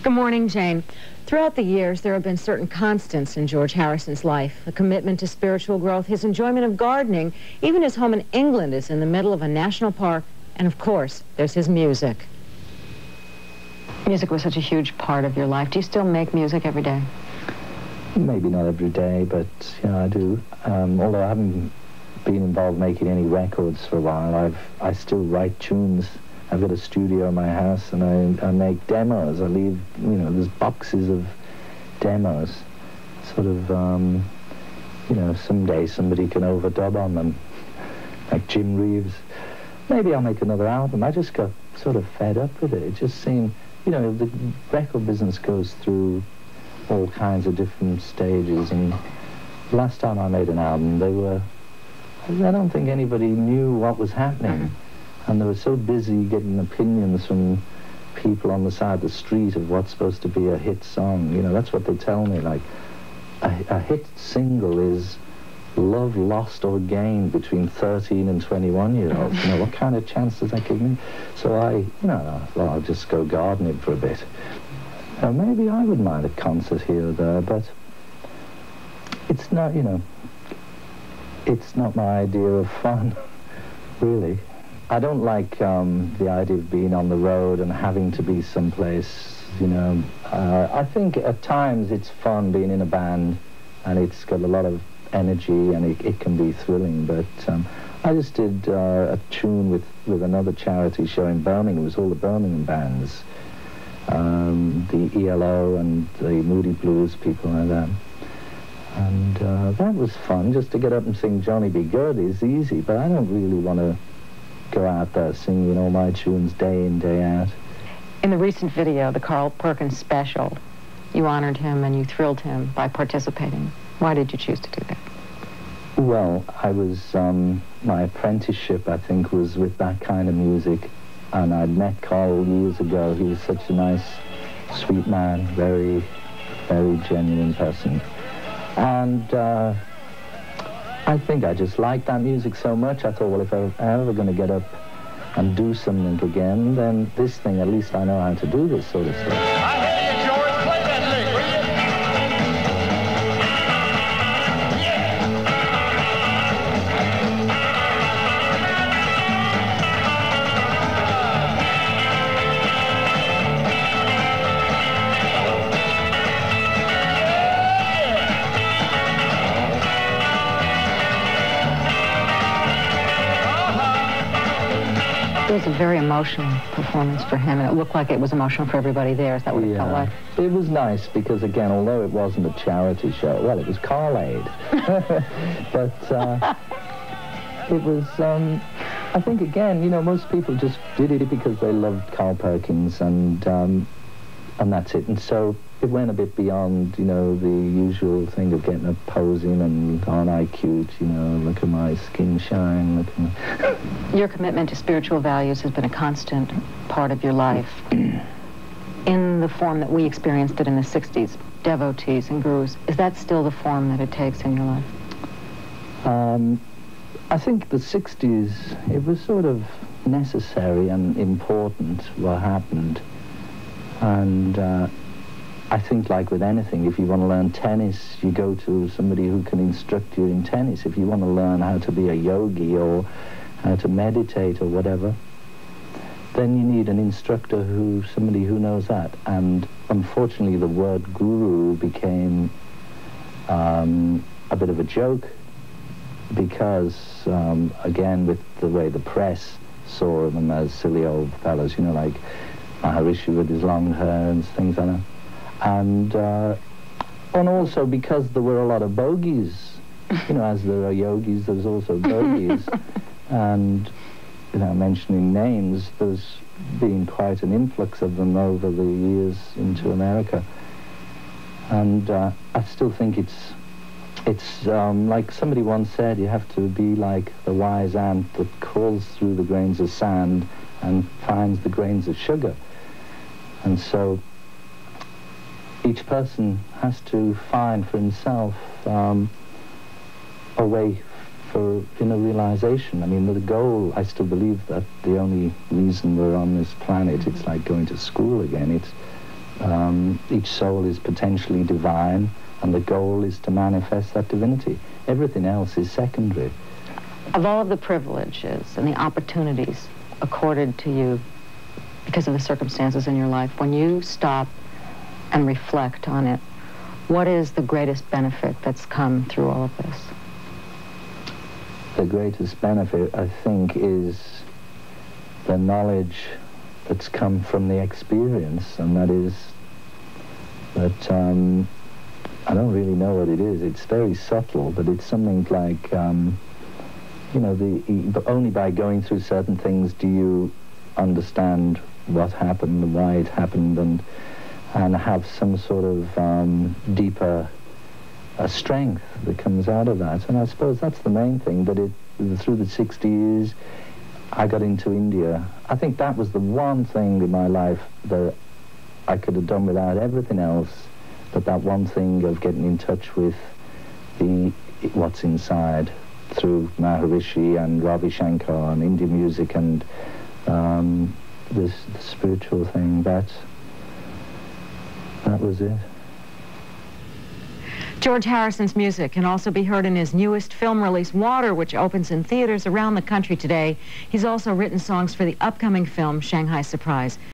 Good morning, Jane. Throughout the years, there have been certain constants in George Harrison's life. A commitment to spiritual growth, his enjoyment of gardening, even his home in England is in the middle of a national park, and of course, there's his music. Music was such a huge part of your life. Do you still make music every day? Maybe not every day, but I do. Although I haven't been involved making any records for a while, I still write tunes. I've got a studio in my house, and I make demos. I leave, there's boxes of demos. Sort of, someday somebody can overdub on them, like Jim Reeves. Maybe I'll make another album. I just got sort of fed up with it. It just seemed, the record business goes through all kinds of different stages, and last time I made an album, I don't think anybody knew what was happening. And they were so busy getting opinions from people on the side of the street of what's supposed to be a hit song. That's what they tell me. Like, a hit single is love lost or gained between 13 and 21-year-olds. What kind of chance does that give me? So I'll just go gardening for a bit. Maybe I would mind a concert here or there, but it's not, it's not my idea of fun, really. I don't like the idea of being on the road and having to be someplace, I think at times it's fun being in a band, and it's got a lot of energy, and it can be thrilling, but I just did a tune with another charity show in Birmingham. It was all the Birmingham bands, the ELO and the Moody Blues, people like that. And that was fun, just to get up and sing Johnny B. Good is easy, but I don't really want to go out there singing all my tunes day in, day out. In the recent video, the Carl Perkins special, you honored him and you thrilled him by participating. Why did you choose to do that? Well, I was, my apprenticeship, I think, was with that kind of music, and I'd met Carl years ago. He was such a nice, sweet man, very, very genuine person. And I think I just liked that music so much. I thought, well, if I'm ever going to get up and do something again, then this thing, at least I know how to do this sort of stuff. I hear you, George. Play that lick, will you? It was a very emotional performance for him, and it looked like it was emotional for everybody there. Is that what it felt like? It was nice because, again, although it wasn't a charity show, well, it was Carl Aid. But it was, I think, again, most people just did it because they loved Carl Perkins, and that's it. And so it went a bit beyond, the usual thing of getting up posing and aren't I cute, look at my skin shine, look at my... Your commitment to spiritual values has been a constant part of your life. In the form that we experienced it in the 60s, devotees and gurus, is that still the form that it takes in your life? I think the 60s, it was sort of necessary and important what happened. And I think, like with anything, if you want to learn tennis, you go to somebody who can instruct you in tennis. If you want to learn how to be a yogi or how to meditate or whatever, then you need an instructor somebody who knows that. And unfortunately, the word guru became a bit of a joke because, again, with the way the press saw them as silly old fellows, like Maharishi with his long hair and things like that. And also because there were a lot of bogies, as there are yogis, there's also bogies. And, mentioning names, there's been quite an influx of them over the years into America. And I still think it's like somebody once said, you have to be like the wise ant that crawls through the grains of sand and finds the grains of sugar. And so each person has to find for himself a way for inner realization. I mean, the goal, I still believe that the only reason we're on this planet, it's like going to school again. It's each soul is potentially divine, and the goal is to manifest that divinity. Everything else is secondary. Of all of the privileges and the opportunities accorded to you because of the circumstances in your life, when you stop and reflect on it, what is the greatest benefit that's come through all of this? The greatest benefit, I think, is the knowledge that's come from the experience, and that is that I don't really know what it is. It's very subtle, but it's something like, you know, only by going through certain things do you understand what happened and why it happened, and have some sort of deeper strength that comes out of that. And I suppose that's the main thing. But through the 60 years, I got into India. I think that was the one thing in my life that I could have done without everything else, but that one thing of getting in touch with what's inside through Maharishi and Ravi Shankar and Indian music and the spiritual thing. That was it. George Harrison's music can also be heard in his newest film release, Water, which opens in theaters around the country today. He's also written songs for the upcoming film, Shanghai Surprise.